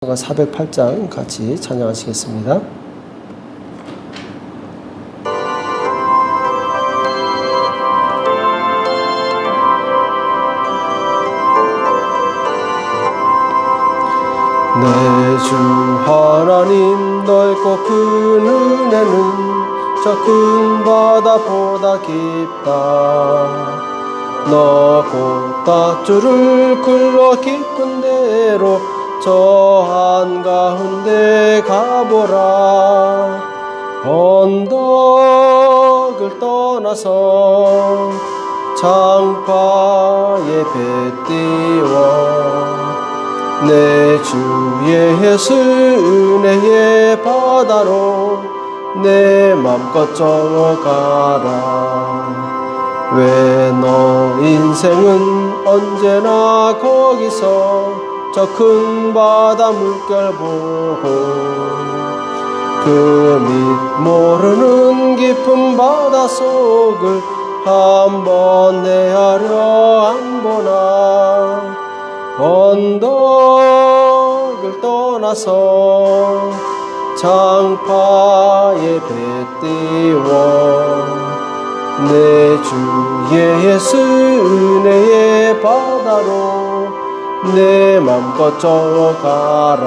408장 같이 찬양하시겠습니다. 내 주 하나님 넓고 큰 은혜는 저 큰 바다보다 깊다. 너 곧 밧줄을 굴러 깊은 데로 저 한가운데 가보라. 언덕을 떠나서 창파에 배 띄워 내 주 예수 은혜의 바다로 내 맘껏 저어가라. 왜 너 인생은 언제나 거기서 저 큰 바다 물결 보고 그 밑 모르는 깊은 바다 속을 한번 헤아려 안 보나. 언덕을 떠나서 창파에 배 띄워 내 주 예수 은혜의 바다로 내 맘껏 저어가라.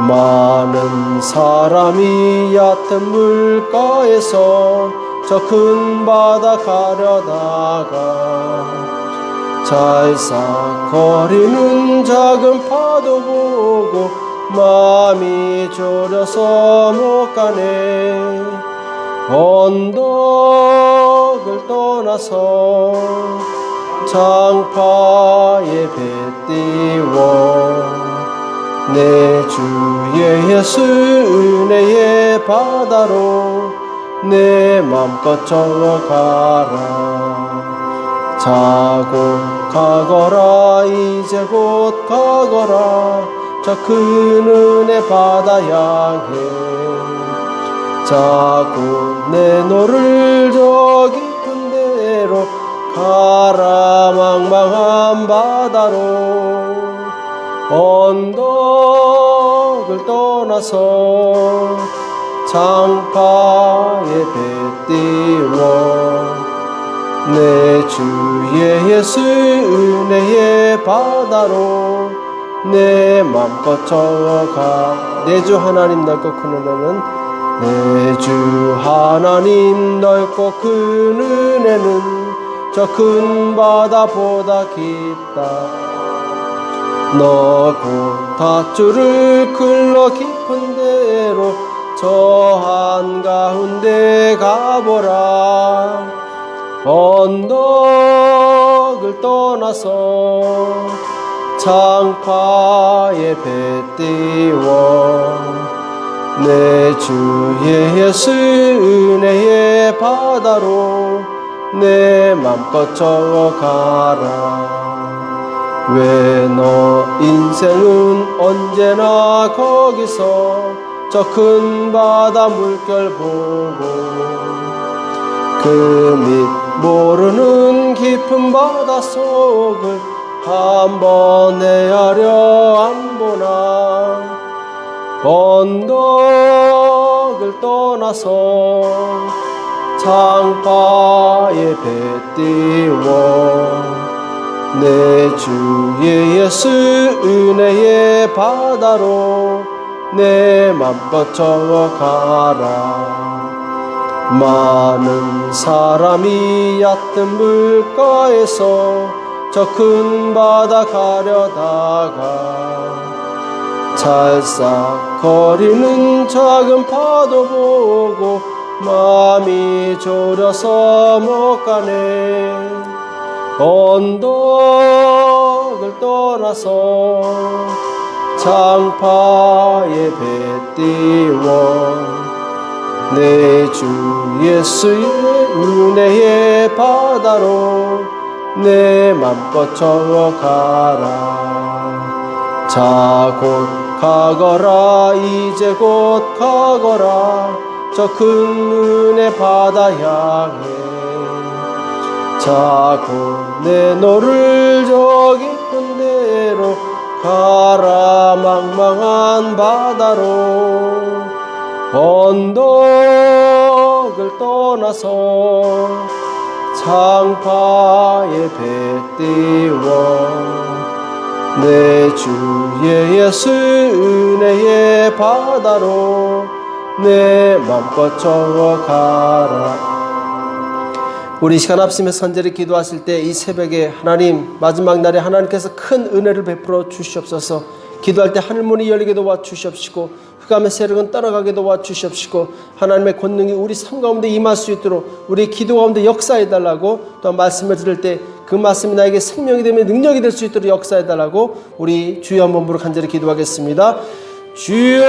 많은 사람이 얕은 물가에서 저 큰 바다 가려다가 찰싹거리는 작은 파도 보고 마음이 졸여서 못 가네. 언덕을 떠나서 창파에 배 띄워 내 주 예수 은혜의 바다로 내 맘껏 저어가라. 자고 가거라. 이제 곧 가거라. 저 큰 은혜 바다 향해 자고 내 노를 저 깊은 데로 가라. 망망한 바다로 언덕을 떠나서 창파에 배 띄워 내 주 예수 은혜의 바다로 내 맘껏 저어가. 내 주 하나님 넓고 큰 은혜는 내 주 하나님 넓고 큰 은혜는 저 큰 바다보다 깊다. 너 곧 밧줄을 굴러 깊은 데로 저 한가운데 가보라. 언덕을 떠나서 창파에 배 띄워 내 주 예수 은혜의 바다로 내 맘껏 저어가라. 왜 너 인생은 언제나 거기서 저 큰 바다 물결 보고 그 밑 모르는 깊은 바다 속을 한번 헤아려 안 보나. 언덕을 떠나서 창파에 배 띄워 내 주 예수 은혜의 바다로 내 맘껏 저어가라. 많은 사람이 얕은 물가에서 저 큰 바다 가려다가 찰싹거리는 작은 파도 보고 마음이 졸여서 못 가네. 언덕을 떠나서 창파에 배 띄워 내 주 예수의 은혜의 바다로 내 맘껏 저어가라. 자 곧 가거라. 이제 곧 가거라. 저 큰 은혜 바다 향해 자고 내 너를 저 깊은 데로 가라 망망한 바다로 언덕을 떠나서 창파의 배 띄워 내 주 예수 은혜의 바다로 내 맘껏 저어가라. 우리 이 시간 합심해서 간절히 기도하실 때 이 새벽에 하나님 마지막 날에 하나님께서 큰 은혜를 베풀어 주시옵소서. 기도할 때 하늘문이 열리게 도와주시옵시고 흑암의 세력은 떠나가게 도와주시옵시고 하나님의 권능이 우리 삶 가운데 임할 수 있도록 우리 기도 가운데 역사해달라고, 또 말씀을 들을 때 그 말씀이 나에게 생명이 되며 능력이 될 수 있도록 역사해달라고 우리 주여 한 몸으로 간절히 기도하겠습니다. 주여,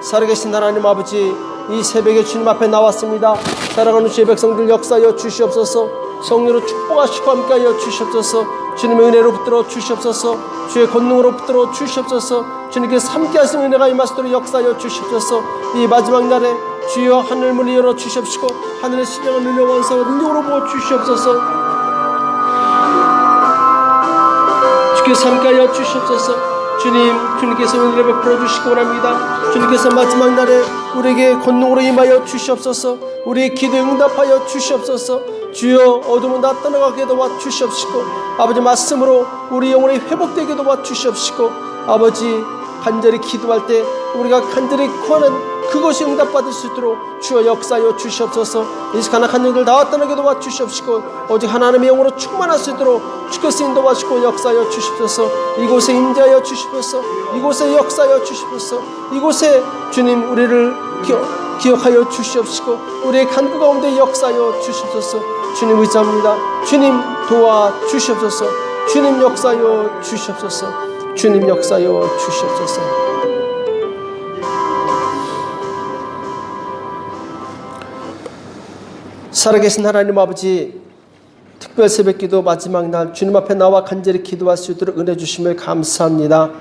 살아계신 하나님 아버지, 이 새벽에 주님 앞에 나왔습니다. 사랑하는 주의 백성들 역사하여 주시옵소서. 성령으로 축복하시고 함께하여 주시옵소서. 주님의 은혜로 붙들어 주시옵소서. 주의 권능으로 붙들어 주시옵소서. 주님께서 함께하시는 은혜가 임하시도록 역사하여 주시옵소서. 이 마지막 날에 주여 하늘문을 열어 주시옵시고 하늘의 신령한 은혜 원사와 능력으로 부어 주시옵소서. 주께서 함께하여 주시옵소서. 주님께서 은혜를 베풀어 주시기 원합니다. 주님께서 마지막 날에 우리에게 권능으로 임하여 주시옵소서. 우리의 기도에 응답하여 주시옵소서. 주여, 어둠은 다 떠나가게 도와 주시옵시고 아버지 말씀으로 우리 영혼이 회복되게 도와 주시옵시고 아버지 간절히 기도할 때 우리가 간절히 구하는 그것이 응답받을 수 있도록 주여 역사하여 주시옵소서. 이 시간 악한 영들 다 떠나게 도와 주시옵시고 오직 하나님의 영으로 충만할 수 있도록 주께서 인도하시고 역사하여 주시옵소서. 이곳에 임재하여 주시옵소서. 이곳에 역사하여 주시옵소서. 이곳에 주님 우리를 기억하여 주시옵시고 우리의 간구 가운데 역사하여 주시옵소서. 주님 의지합니다. 주님 도와 주시옵소서. 주님 역사하여 주시옵소서. 주님 역사하여 주시옵소서. 살아계신 하나님 아버지, 특별 새벽기도 마지막 날 주님 앞에 나와 간절히 기도할 수 있도록 은혜 주심을 감사합니다.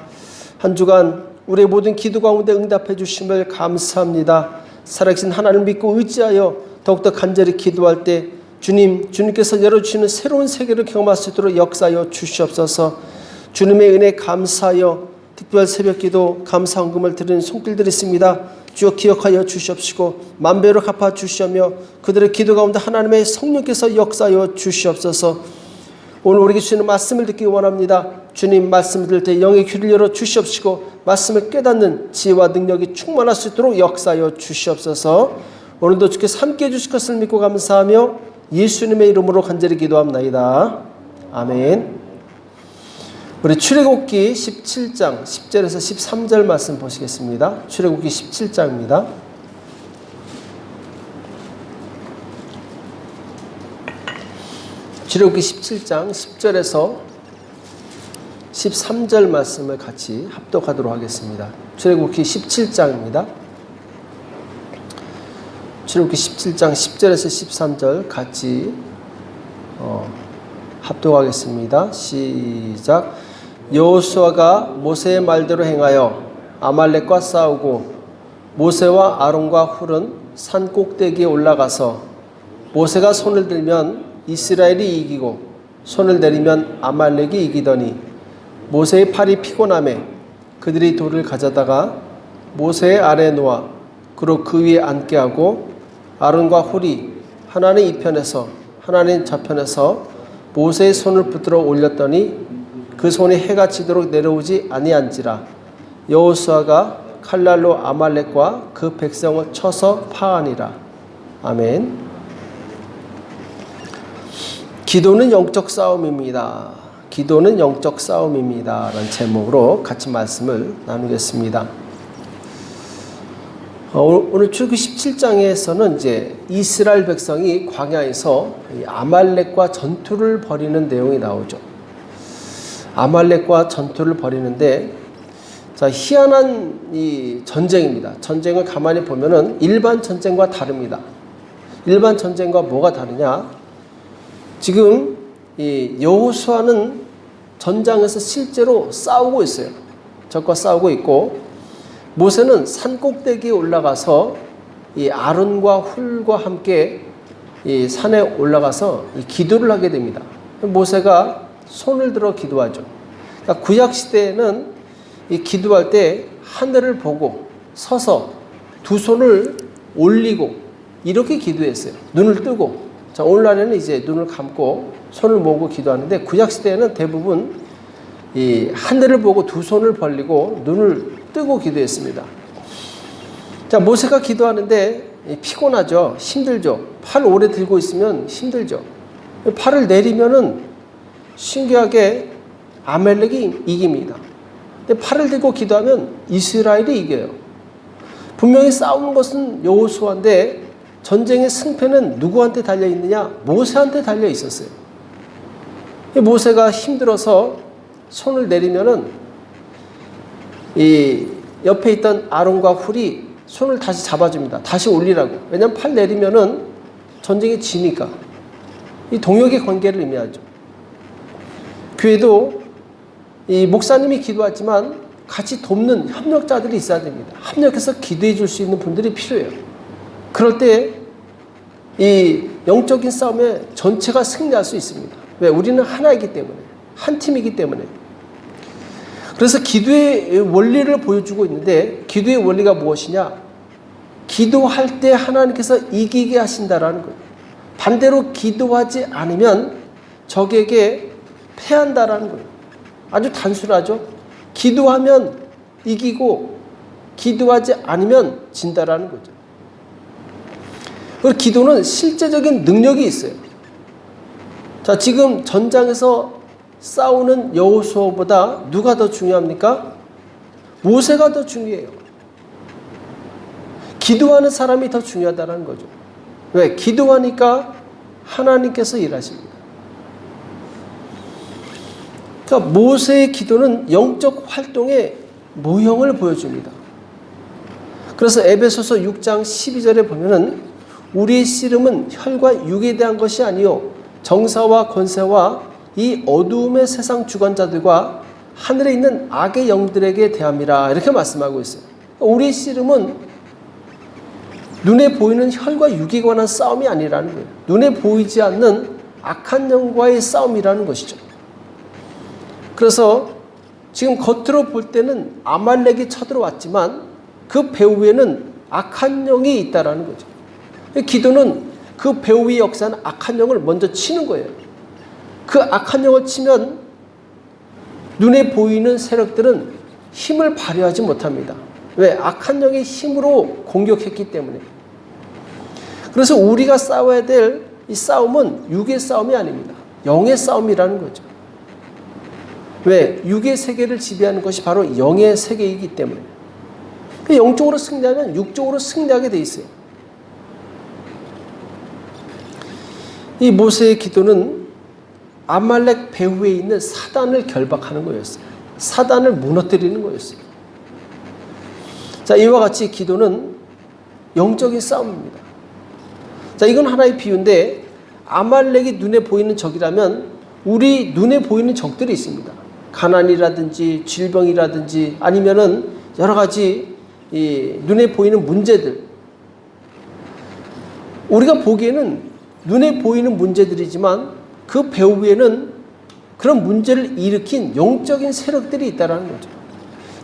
한 주간 우리의 모든 기도 가운데 응답해 주심을 감사합니다. 살아계신 하나님을 믿고 의지하여 더욱더 간절히 기도할 때 주님께서 열어주시는 새로운 세계를 경험할 수 있도록 역사하여 주시옵소서. 주님의 은혜 감사하여 특별 새벽기도 감사 헌금을 드리는 손길들이 있습니다. 주여 기억하여 주시옵시고 만배로 갚아 주시며 그들의 기도 가운데 하나님의 성령께서 역사하여 주시옵소서. 오늘 우리에게 주시는 말씀을 듣기 원합니다. 주님 말씀을 들을 때 영의 귀를 열어 주시옵시고 말씀을 깨닫는 지혜와 능력이 충만할 수 있도록 역사하여 주시옵소서. 오늘도 주께서 함께해 주실 것을 믿고 감사하며 예수님의 이름으로 간절히 기도합나이다. 아멘. 우리 출애굽기 17장 10절에서 13절 말씀 보시겠습니다. 출애굽기 17장입니다. 출애굽기 17장 10절에서 13절 말씀을 같이 합독하도록 하겠습니다. 출애굽기 17장입니다. 출애굽기 17장 10절에서 13절 같이 합독하겠습니다. 시작. 여호수아가 모세의 말대로 행하여 아말렉과 싸우고 모세와 아론과 훌은 산 꼭대기에 올라가서 모세가 손을 들면 이스라엘이 이기고 손을 내리면 아말렉이 이기더니 모세의 팔이 피곤하매 그들이 돌을 가져다가 모세의 아래에 놓아 그로 그 위에 앉게 하고 아론과 훌이 하나는 이편에서 하나는 저편에서 모세의 손을 붙들어 올렸더니 그 손이 해가 지도록 내려오지 아니한지라. 여호수아가 칼날로 아말렉과 그 백성을 쳐서 파하니라. 아멘. 기도는 영적 싸움입니다. 기도는 영적 싸움입니다. 라는 제목으로 같이 말씀을 나누겠습니다. 오늘 출애굽기 17장에서는 이제 이스라엘 백성이 광야에서 아말렉과 전투를 벌이는 내용이 나오죠. 아말렉과 전투를 벌이는데, 자, 희한한 이 전쟁입니다. 전쟁을 가만히 보면은 일반 전쟁과 다릅니다. 일반 전쟁과 뭐가 다르냐? 지금 이 여호수아는 전장에서 실제로 싸우고 있어요. 적과 싸우고 있고, 모세는 산 꼭대기에 올라가서 이 아론과 훌과 함께 이 산에 올라가서 이 기도를 하게 됩니다. 모세가 손을 들어 기도하죠. 그러니까 구약 시대에는 이 기도할 때 하늘을 보고 서서 두 손을 올리고 이렇게 기도했어요. 눈을 뜨고. 자, 오늘날에는 이제 눈을 감고 손을 모으고 기도하는데 구약 시대에는 대부분 이 하늘을 보고 두 손을 벌리고 눈을 뜨고 기도했습니다. 자, 모세가 기도하는데 피곤하죠. 힘들죠. 팔 오래 들고 있으면 힘들죠. 팔을 내리면은 신기하게 아말렉이 이깁니다. 근데 팔을 들고 기도하면 이스라엘이 이겨요. 분명히 싸우는 것은 여호수아인데 전쟁의 승패는 누구한테 달려 있느냐? 모세한테 달려 있었어요. 모세가 힘들어서 손을 내리면은 이 옆에 있던 아론과 훌이 손을 다시 잡아줍니다. 다시 올리라고. 왜냐하면 팔 내리면은 전쟁에 지니까. 이 동역의 관계를 의미하죠. 교회도 이 목사님이 기도하지만 같이 돕는 협력자들이 있어야 됩니다. 협력해서 기도해 줄 수 있는 분들이 필요해요. 그럴 때 이 영적인 싸움에 전체가 승리할 수 있습니다. 왜? 우리는 하나이기 때문에, 한 팀이기 때문에. 그래서 기도의 원리를 보여주고 있는데 기도의 원리가 무엇이냐? 기도할 때 하나님께서 이기게 하신다라는 거예요. 반대로 기도하지 않으면 적에게 패한다라는 거예요. 아주 단순하죠. 기도하면 이기고 기도하지 않으면 진다라는 거죠. 그리고 기도는 실제적인 능력이 있어요. 자, 지금 전장에서 싸우는 여호수아보다 누가 더 중요합니까? 모세가 더 중요해요. 기도하는 사람이 더 중요하다는 거죠. 왜? 기도하니까 하나님께서 일하십니다. 그러니까 모세의 기도는 영적 활동의 모형을 보여줍니다. 그래서 에베소서 6장 12절에 보면은 우리의 씨름은 혈과 육에 대한 것이 아니요 정사와 권세와 이 어두움의 세상 주관자들과 하늘에 있는 악의 영들에게 대함이라 이렇게 말씀하고 있어요. 우리의 씨름은 눈에 보이는 혈과 육에 관한 싸움이 아니라는 거예요. 눈에 보이지 않는 악한 영과의 싸움이라는 것이죠. 그래서 지금 겉으로 볼 때는 아말렉이 쳐들어왔지만 그 배후에는 악한 영이 있다라는 거죠. 기도는 그 배후의 역사는 악한 영을 먼저 치는 거예요. 그 악한 영을 치면 눈에 보이는 세력들은 힘을 발휘하지 못합니다. 왜? 악한 영의 힘으로 공격했기 때문에. 그래서 우리가 싸워야 될 이 싸움은 육의 싸움이 아닙니다. 영의 싸움이라는 거죠. 왜? 육의 세계를 지배하는 것이 바로 영의 세계이기 때문에. 영적으로 승리하면 육적으로 승리하게 돼 있어요. 이 모세의 기도는 아말렉 배후에 있는 사단을 결박하는 거였어요. 사단을 무너뜨리는 거였어요. 자, 이와 같이 기도는 영적인 싸움입니다. 자, 이건 하나의 비유인데 아말렉이 눈에 보이는 적이라면 우리 눈에 보이는 적들이 있습니다. 가난이라든지 질병이라든지 아니면은 여러 가지 이 눈에 보이는 문제들. 우리가 보기에는 눈에 보이는 문제들이지만 그 배후에는 그런 문제를 일으킨 영적인 세력들이 있다는 거죠.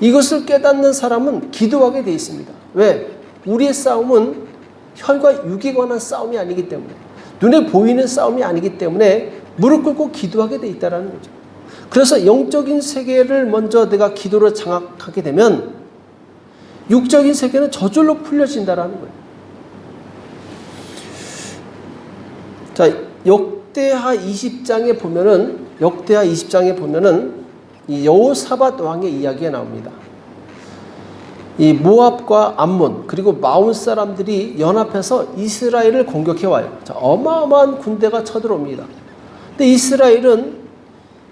이것을 깨닫는 사람은 기도하게 되어 있습니다. 왜? 우리의 싸움은 혈과 육에 관한 싸움이 아니기 때문에, 눈에 보이는 싸움이 아니기 때문에 무릎 꿇고 기도하게 되어 있다는 거죠. 그래서 영적인 세계를 먼저 내가 기도로 장악하게 되면 육적인 세계는 저절로 풀려진다는 거예요. 자, 역대하 20장에 보면은 이 여호사밧 왕의 이야기가 나옵니다. 이 모압과 암몬 그리고 마온 사람들이 연합해서 이스라엘을 공격해 와요. 자, 어마어마한 군대가 쳐들어옵니다. 근데 이스라엘은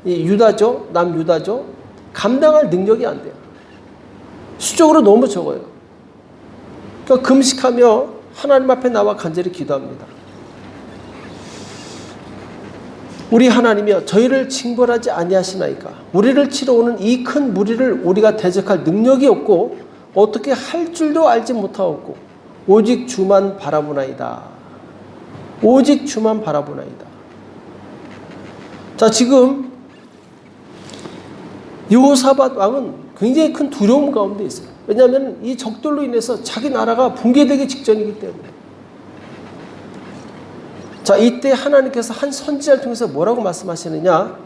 이 유다죠, 남유다죠, 감당할 능력이 안 돼요. 수적으로 너무 적어요. 그러니까 금식하며 하나님 앞에 나와 간절히 기도합니다. 우리 하나님이여 저희를 징벌하지 아니하시나이까. 우리를 치러 오는 이 큰 무리를 우리가 대적할 능력이 없고 어떻게 할 줄도 알지 못하옵고 오직 주만 바라보나이다. 오직 주만 바라보나이다. 자, 지금 여호사밧 왕은 굉장히 큰 두려움 가운데 있어요. 왜냐하면 이 적들로 인해서 자기 나라가 붕괴되기 직전이기 때문에. 자, 이때 하나님께서 한 선지자를 통해서 뭐라고 말씀하시느냐?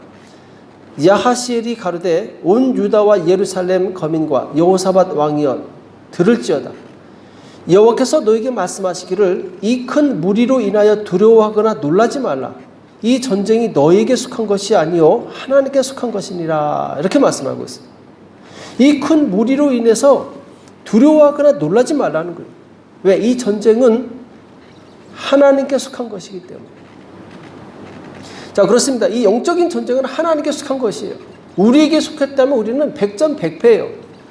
야하시엘이 가로되 온 유다와 예루살렘 거민과 여호사밧 왕이여 들을지어다. 여호와께서 너에게 말씀하시기를 이 큰 무리로 인하여 두려워하거나 놀라지 말라. 이 전쟁이 너에게 속한 것이 아니요 하나님께 속한 것이니라. 이렇게 말씀하고 있어요. 이 큰 무리로 인해서 두려워하거나 놀라지 말라는 거예요. 왜? 이 전쟁은 하나님께 속한 것이기 때문에. 자, 그렇습니다. 이 영적인 전쟁은 하나님께 속한 것이에요. 우리에게 속했다면 우리는 백전백패예요.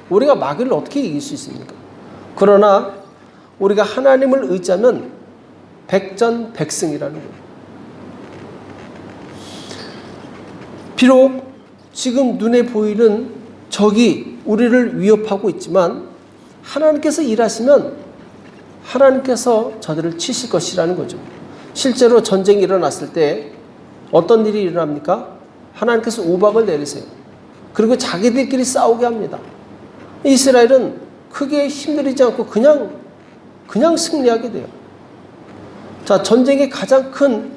우리가 마귀를 어떻게 이길 수 있습니까? 그러나 우리가 하나님을 의지하면 백전백승이라는 거예요. 비록 지금 눈에 보이는 적이 우리를 위협하고 있지만 하나님께서 일하시면 하나님께서 저들을 치실 것이라는 거죠. 실제로 전쟁이 일어났을 때 어떤 일이 일어납니까? 하나님께서 우박을 내리세요. 그리고 자기들끼리 싸우게 합니다. 이스라엘은 크게 힘들이지 않고 그냥 승리하게 돼요. 자, 전쟁의 가장 큰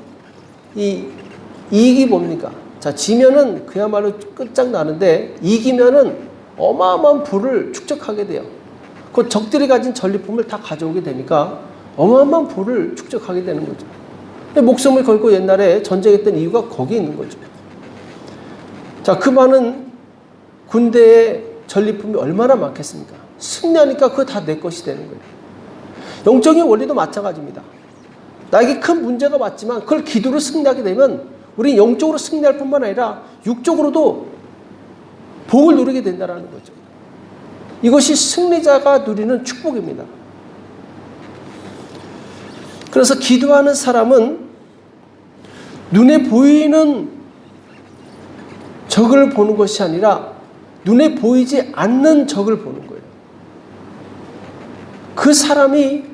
이익이 뭡니까? 자, 지면은 그야말로 끝장나는데 이기면은 어마어마한 부를 축적하게 돼요. 그 적들이 가진 전리품을 다 가져오게 되니까 어마어마한 부를 축적하게 되는 거죠. 목숨을 걸고 옛날에 전쟁했던 이유가 거기에 있는 거죠. 자, 그 많은 군대의 전리품이 얼마나 많겠습니까? 승리하니까 그거 다 내 것이 되는 거예요. 영적인 원리도 마찬가지입니다. 나에게 큰 문제가 왔지만 그걸 기도로 승리하게 되면 우리 영적으로 승리할 뿐만 아니라 육적으로도 복을 누리게 된다는 거죠. 이것이 승리자가 누리는 축복입니다. 그래서 기도하는 사람은 눈에 보이는 적을 보는 것이 아니라 눈에 보이지 않는 적을 보는 거예요. 그 사람이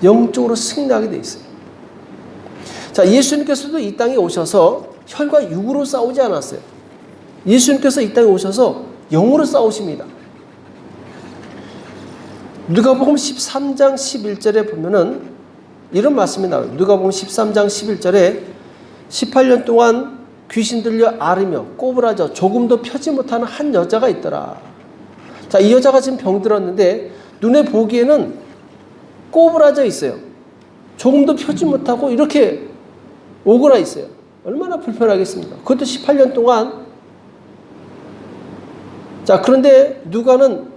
영적으로 승리하게 돼 있어요. 자, 예수님께서도 이 땅에 오셔서 혈과 육으로 싸우지 않았어요. 예수님께서 이 땅에 오셔서 영으로 싸우십니다. 누가복음 13장 11절에 보면은 이런 말씀이 나와요. 누가복음 13장 11절에 18년 동안 귀신 들려 앓으며 꼬부라져 조금도 펴지 못하는 한 여자가 있더라. 자, 이 여자가 지금 병들었는데 눈에 보기에는 꼬부라져 있어요. 조금도 펴지 못하고 이렇게 오그라 있어요. 얼마나 불편하겠습니까? 그것도 18년 동안. 자, 그런데 누가는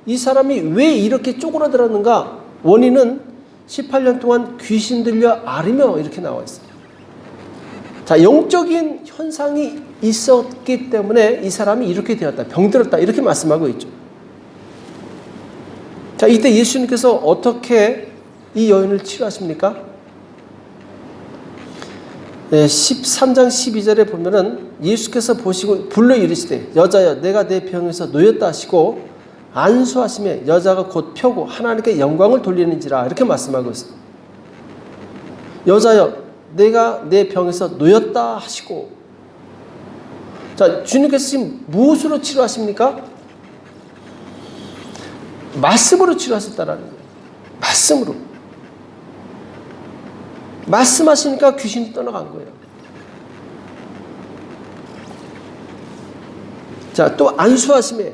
이 사람이 왜 이렇게 쪼그라들었는가? 원인은 18년 동안 귀신 들려 앓으며 이렇게 나와 있어요. 자, 영적인 현상이 있었기 때문에 이 사람이 이렇게 되었다. 병들었다. 이렇게 말씀하고 있죠. 자, 이때 예수님께서 어떻게 이 여인을 치료하십니까? 네, 13장 12절에 보면은 예수께서 보시고 불러 이르시되 여자여 내가 내 병에서 놓였다 하시고 안수하시며 여자가 곧 펴고 하나님께 영광을 돌리는지라 이렇게 말씀하고 있어요. 여자여 내가 내 병에서 놓였다 하시고. 자, 주님께서 지금 무엇으로 치료하십니까? 말씀으로 치료하셨다라는 거예요. 말씀으로. 말씀하시니까 귀신이 떠나간 거예요. 자, 또 안수하심에,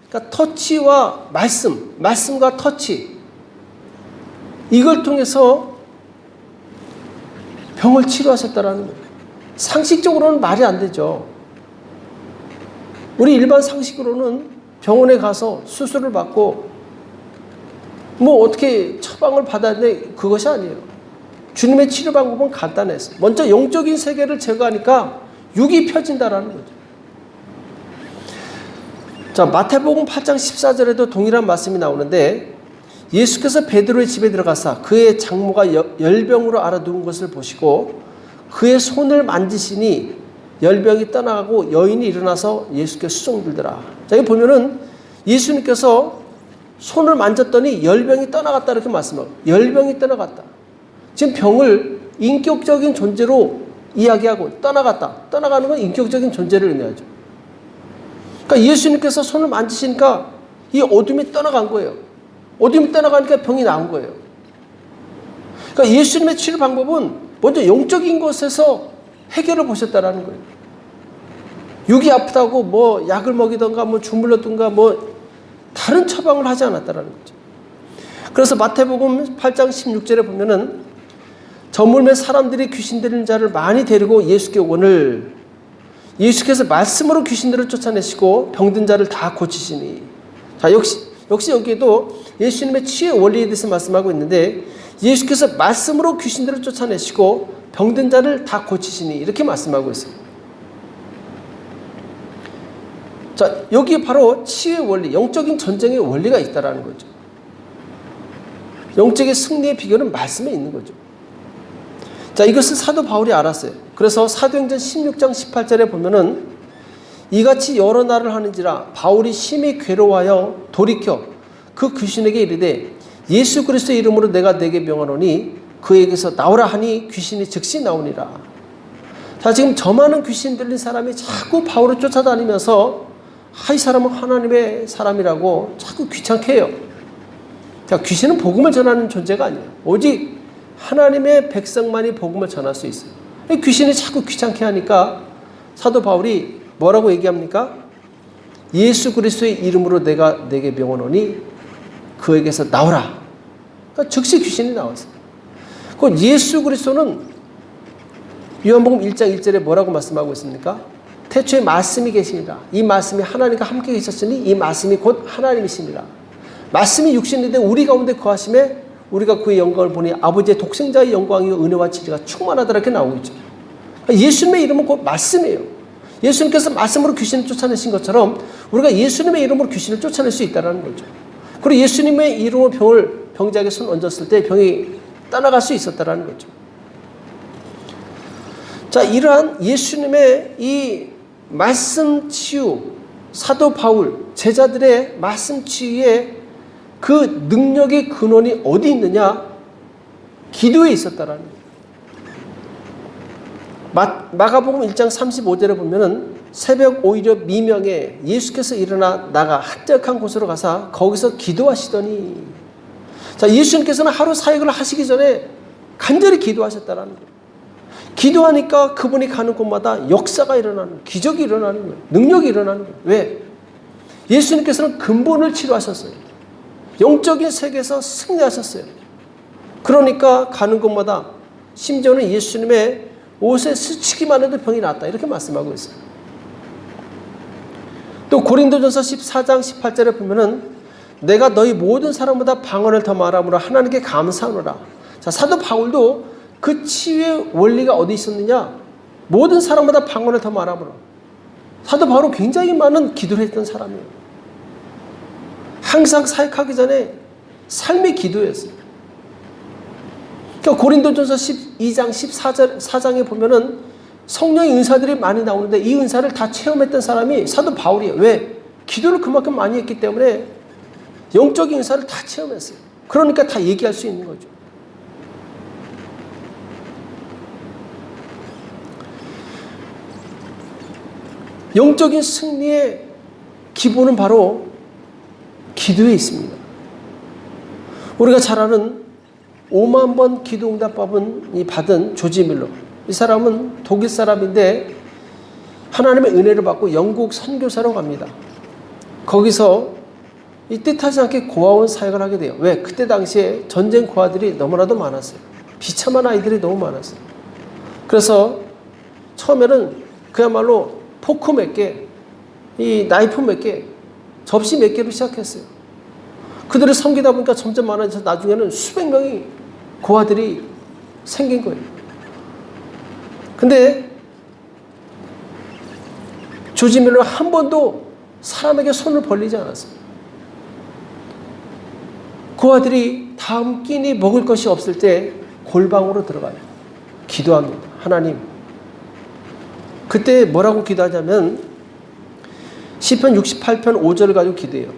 그러니까 터치와 말씀, 말씀과 터치, 이걸 통해서 병을 치료하셨다라는 거예요. 상식적으로는 말이 안 되죠. 우리 일반 상식으로는 병원에 가서 수술을 받고 뭐 어떻게 처방을 받아야 돼, 그것이 아니에요. 주님의 치료 방법은 간단했어요. 먼저 영적인 세계를 제거하니까 육이 펴진다라는 거죠. 자, 마태복음 8장 14절에도 동일한 말씀이 나오는데 예수께서 베드로의 집에 들어가사 그의 장모가 열병으로 앓아 누운 것을 보시고 그의 손을 만지시니 열병이 떠나가고 여인이 일어나서 예수께 수종들더라. 자, 여기 보면은 예수님께서 손을 만졌더니 열병이 떠나갔다 이렇게 말씀하고, 열병이 떠나갔다. 지금 병을 인격적인 존재로 이야기하고 떠나갔다. 떠나가는 건 인격적인 존재를 의미하죠. 그러니까 예수님께서 손을 만지시니까 이 어둠이 떠나간 거예요. 어둠이 떠나가니까 병이 나은 거예요. 그러니까 예수님의 치료 방법은 먼저 영적인 것에서 해결을 보셨다라는 거예요. 육이 아프다고 뭐 약을 먹이던가 뭐 주물렀던가 뭐 다른 처방을 하지 않았다라는 거죠. 그래서 마태복음 8장 16절에 보면은 저물매 사람들이 귀신 들린 자를 많이 데리고 예수께 오거늘 예수께서 말씀으로 귀신들을 쫓아내시고 병든 자를 다 고치시니. 자, 역시 여기에도 예수님의 치유의 원리에 대해서 말씀하고 있는데 예수께서 말씀으로 귀신들을 쫓아내시고 병든 자를 다 고치시니 이렇게 말씀하고 있어요. 자, 여기 바로 치유의 원리, 영적인 전쟁의 원리가 있다라는 거죠. 영적인 승리의 비결은 말씀에 있는 거죠. 자, 이것을 사도 바울이 알았어요. 그래서 사도행전 16장 18절에 보면은 이같이 여러 날을 하는지라 바울이 심히 괴로워하여 돌이켜 그 귀신에게 이르되 예수 그리스도의 이름으로 내가 내게 명하노니 그에게서 나오라 하니 귀신이 즉시 나오니라. 자, 지금 저 많은 귀신 들린 사람이 자꾸 바울을 쫓아다니면서 이 사람은 하나님의 사람이라고 자꾸 귀찮게 해요. 자, 귀신은 복음을 전하는 존재가 아니에요. 오직 하나님의 백성만이 복음을 전할 수 있어요. 귀신이 자꾸 귀찮게 하니까 사도 바울이 뭐라고 얘기합니까? 예수 그리스도의 이름으로 내가 내게 명하노니 그에게서 나오라. 그러니까 즉시 귀신이 나왔어요. 그 예수 그리스도는 요한복음 1장 1절에 뭐라고 말씀하고 있습니까? 태초에 말씀이 계시니라. 이 말씀이 하나님과 함께 계셨으니 이 말씀이 곧 하나님이시니라. 말씀이 육신이 된 우리 가운데 거하심에 우리가 그의 영광을 보니 아버지의 독생자의 영광이요 은혜와 진리가 충만하더라 이렇게 나오고 있죠. 예수님의 이름은 곧 말씀이에요. 예수님께서 말씀으로 귀신을 쫓아내신 것처럼 우리가 예수님의 이름으로 귀신을 쫓아낼 수 있다는 거죠. 그리고 예수님의 이름으로 병자에게 손 얹었을 때 병이 떠나갈 수 있었다는 거죠. 자, 이러한 예수님의 이 말씀 치유, 사도 바울, 제자들의 말씀 치유의 그 능력의 근원이 어디 있느냐? 기도에 있었다라는 거예요. 마가복음 1장 35절에 보면은 새벽 오히려 미명에 예수께서 일어나 나가 한적한 곳으로 가사 거기서 기도하시더니. 자, 예수님께서는 하루 사역을 하시기 전에 간절히 기도하셨다라는 거예요. 기도하니까 그분이 가는 곳마다 역사가 일어나는 거예요. 기적이 일어나는 거예요. 능력이 일어나는 거예요. 왜? 예수님께서는 근본을 치료하셨어요. 영적인 세계에서 승리하셨어요. 그러니까 가는 곳마다 심지어는 예수님의 옷에 스치기만 해도 병이 낫다 이렇게 말씀하고 있어요. 또 고린도전서 14장 18절에 보면은 내가 너희 모든 사람보다 방언을 더 말함으로 하나님께 감사하노라. 자, 사도 바울도 그 치유의 원리가 어디 있었느냐? 모든 사람보다 방언을 더 말함으로. 사도 바울은 굉장히 많은 기도를 했던 사람이에요. 항상 사역하기 전에 삶의 기도였어요. 그러니까 고린도전서 12장 14장에 보면은 성령의 은사들이 많이 나오는데 이 은사를 다 체험했던 사람이 사도 바울이에요. 왜? 기도를 그만큼 많이 했기 때문에 영적인 은사를 다 체험했어요. 그러니까 다 얘기할 수 있는 거죠. 영적인 승리의 기본은 바로 기도에 있습니다. 우리가 잘 아는 5만 번 기도응답받은 받은 조지 밀러. 이 사람은 독일 사람인데 하나님의 은혜를 받고 영국 선교사로 갑니다. 거기서 이 뜻하지 않게 고아원 사역을 하게 돼요. 왜? 그때 당시에 전쟁 고아들이 너무나도 많았어요. 비참한 아이들이 너무 많았어요. 그래서 처음에는 그야말로 포크 몇 개, 이 나이프 몇 개, 접시 몇 개로 시작했어요. 그들을 섬기다 보니까 점점 많아져서 나중에는 수백 명이 고아들이 생긴 거예요. 근데 조지 밀러는 한 번도 사람에게 손을 벌리지 않았어요. 고아들이 다음 끼니 먹을 것이 없을 때 골방으로 들어가요. 기도합니다. 하나님. 그때 뭐라고 기도하냐면 시편 68편 5절을 가지고 기도해요.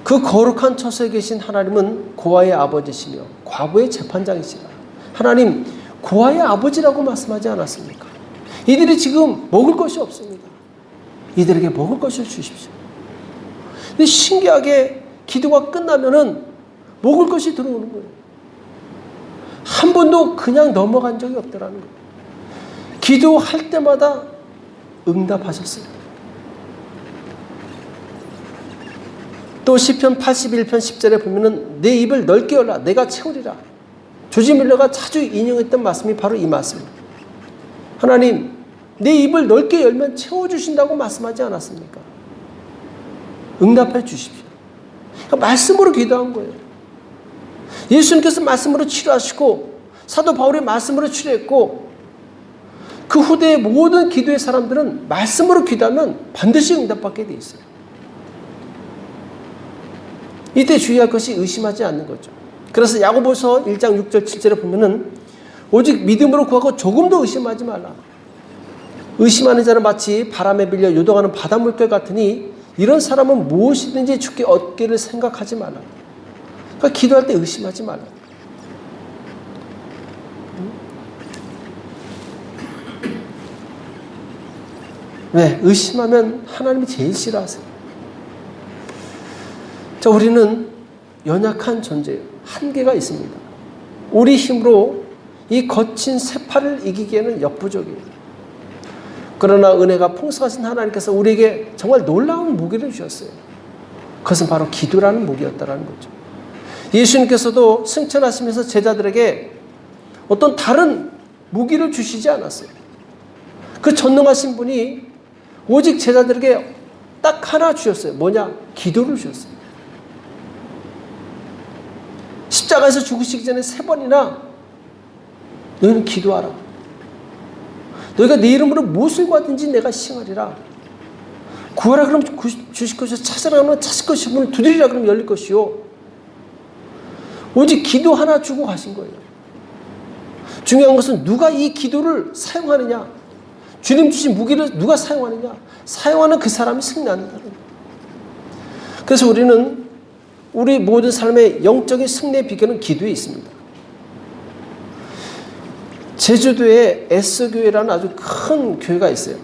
그 거룩한 처소에 계신 하나님은 고아의 아버지시며 과부의 재판장이시라. 하나님, 고아의 아버지라고 말씀하지 않았습니까? 이들이 지금 먹을 것이 없습니다. 이들에게 먹을 것을 주십시오. 근데 신기하게 기도가 끝나면은 먹을 것이 들어오는 거예요. 한 번도 그냥 넘어간 적이 없더라는 거예요. 기도할 때마다 응답하셨어요. 또 시편 81편 10절에 보면은 내 입을 넓게 열라 내가 채우리라. 조지 밀러가 자주 인용했던 말씀이 바로 이 말씀입니다. 하나님 내 입을 넓게 열면 채워주신다고 말씀하지 않았습니까? 응답해 주십시오. 그러니까 말씀으로 기도한 거예요. 예수님께서 말씀으로 치료하시고 사도 바울이 말씀으로 치료했고 그 후대의 모든 기도의 사람들은 말씀으로 기도하면 반드시 응답받게 돼 있어요. 이때 주의할 것이 의심하지 않는 거죠. 그래서 야고보서 1장 6절 7절에 보면은 오직 믿음으로 구하고 조금도 의심하지 말라. 의심하는 자는 마치 바람에 빌려 요동하는 바닷물결 같으니 이런 사람은 무엇이든지 주께 얻기를 생각하지 말라. 그러니까 기도할 때 의심하지 말라. 왜? 의심하면 하나님이 제일 싫어하세요. 자, 우리는 연약한 존재예요. 한계가 있습니다. 우리 힘으로 이 거친 세파를 이기기에는 역부족이에요. 그러나 은혜가 풍성하신 하나님께서 우리에게 정말 놀라운 무기를 주셨어요. 그것은 바로 기도라는 무기였다라는 거죠. 예수님께서도 승천하시면서 제자들에게 어떤 다른 무기를 주시지 않았어요. 그 전능하신 분이 오직 제자들에게 딱 하나 주셨어요. 뭐냐? 기도를 주셨어요. 십자가에서 죽으시기 전에 3번이나 너희는 기도하라. 너희가 내 이름으로 무엇을 구하든지 내가 시행하리라. 구하라 그러면 주실 것이요 찾으라 그러면 찾을 것이요 문을 두드리라 그러면 열릴 것이요. 오직 기도 하나 주고 가신 거예요. 중요한 것은 누가 이 기도를 사용하느냐. 주님 주신 무기를 누가 사용하느냐. 사용하는 그 사람이 승리한다는 거예요. 그래서 우리는 우리 모든 삶의 영적인 승리의 비결은 기도에 있습니다. 제주도에 S교회라는 아주 큰 교회가 있어요.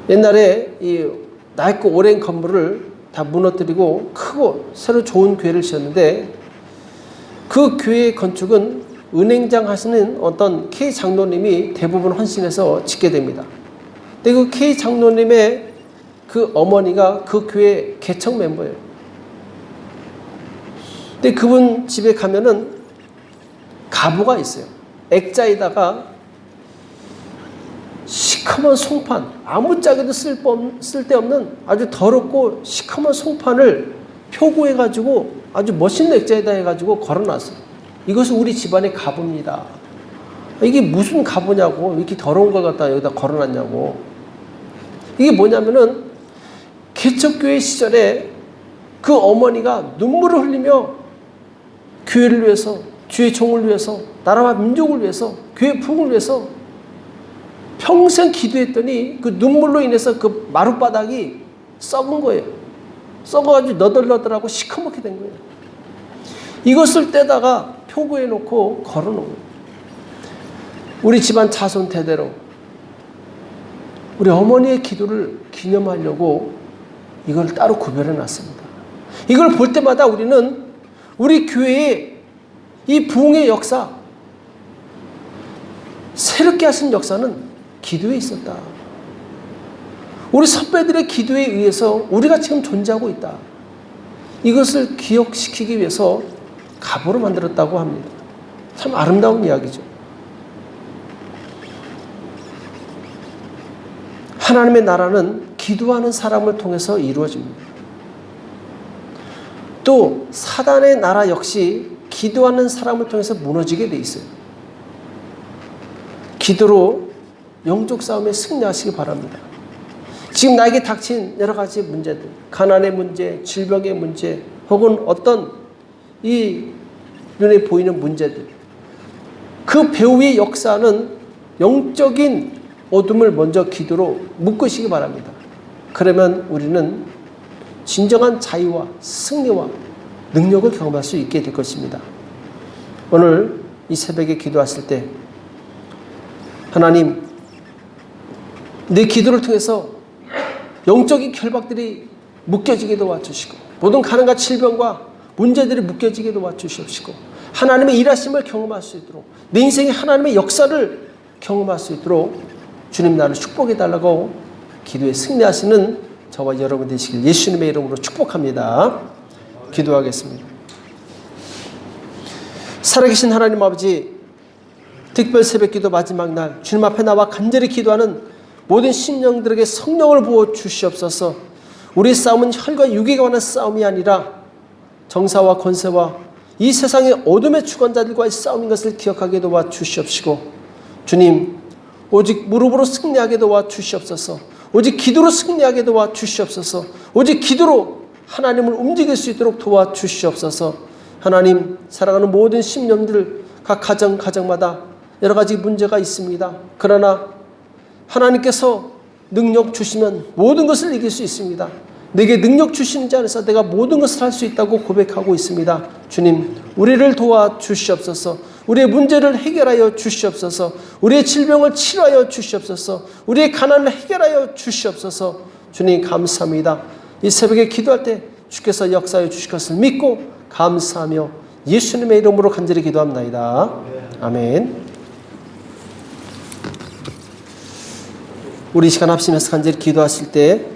옛날에 이 낡고 오랜 건물을 다 무너뜨리고 크고 새로 좋은 교회를 지었는데 그 교회의 건축은 은행장 하시는 어떤 K 장로님이 대부분 헌신해서 짓게 됩니다. 근데 그 K 장로님의 그 어머니가 그 교회 개척 멤버예요. 근데 그분 집에 가면은 가보가 있어요. 액자에다가 시커먼 송판, 아무짝에도 쓸데없는 아주 더럽고 시커먼 송판을 표구해가지고 아주 멋있는 액자에다 해가지고 걸어놨어요. 이것은 우리 집안의 가보입니다. 이게 무슨 가보냐고, 이렇게 더러운 걸 갖다 여기다 걸어놨냐고. 이게 뭐냐면은 개척교회 시절에 그 어머니가 눈물을 흘리며 교회를 위해서, 주의 종을 위해서, 나라와 민족을 위해서, 교회 부흥을 위해서 평생 기도했더니 그 눈물로 인해서 그 마룻바닥이 썩은 거예요. 썩어가지고 너덜너덜하고 시커멓게 된 거예요. 이것을 떼다가 표구해 놓고 걸어 놓은 거예요. 우리 집안 자손 대대로 우리 어머니의 기도를 기념하려고 이걸 따로 구별해 놨습니다. 이걸 볼 때마다 우리는 우리 교회의 이 부흥의 역사, 새롭게 하신 역사는 기도에 있었다. 우리 선배들의 기도에 의해서 우리가 지금 존재하고 있다. 이것을 기억시키기 위해서 가보로 만들었다고 합니다. 참 아름다운 이야기죠. 하나님의 나라는 기도하는 사람을 통해서 이루어집니다. 또 사단의 나라 역시 기도하는 사람을 통해서 무너지게 돼 있어요. 기도로 영적 싸움에 승리하시기 바랍니다. 지금 나에게 닥친 여러 가지 문제들, 가난의 문제, 질병의 문제, 혹은 어떤 이 눈에 보이는 문제들, 그 배후의 역사는 영적인 어둠을 먼저 기도로 묶으시기 바랍니다. 그러면 우리는 진정한 자유와 승리와 능력을 경험할 수 있게 될 것입니다. 오늘 이 새벽에 기도하실 때 하나님, 내 기도를 통해서 영적인 결박들이 묶여지게 도와주시고 모든 가난과 질병과 문제들이 묶여지게 도와주시옵시고 하나님의 일하심을 경험할 수 있도록 내 인생에 하나님의 역사를 경험할 수 있도록 주님 나를 축복해 달라고 기도에 승리하시는 저와 여러분 되시길 예수님의 이름으로 축복합니다. 기도하겠습니다. 살아계신 하나님 아버지, 특별 새벽기도 마지막 날 주님 앞에 나와 간절히 기도하는 모든 심령들에게 성령을 부어 주시옵소서. 우리 싸움은 혈과 육에 관한 싸움이 아니라 정사와 권세와 이 세상의 어둠의 주관자들과의 싸움인 것을 기억하게 도와 주시옵시고 주님, 오직 무릎으로 승리하게 도와 주시옵소서. 오직 기도로 승리하게 도와 주시옵소서. 오직 기도로 하나님을 움직일 수 있도록 도와 주시옵소서. 하나님, 살아가는 모든 심령들 각 가정마다 여러 가지 문제가 있습니다. 그러나 하나님께서 능력 주시면 모든 것을 이길 수 있습니다. 내게 능력 주시는 자 안에서 내가 모든 것을 할 수 있다고 고백하고 있습니다. 주님, 우리를 도와주시옵소서. 우리의 문제를 해결하여 주시옵소서. 우리의 질병을 치료하여 주시옵소서. 우리의 가난을 해결하여 주시옵소서. 주님 감사합니다. 이 새벽에 기도할 때 주께서 역사하여 주실 것을 믿고 감사하며 예수님의 이름으로 간절히 기도합나이다. 아멘. 우리 이 시간 합심해서 간절히 기도하실 때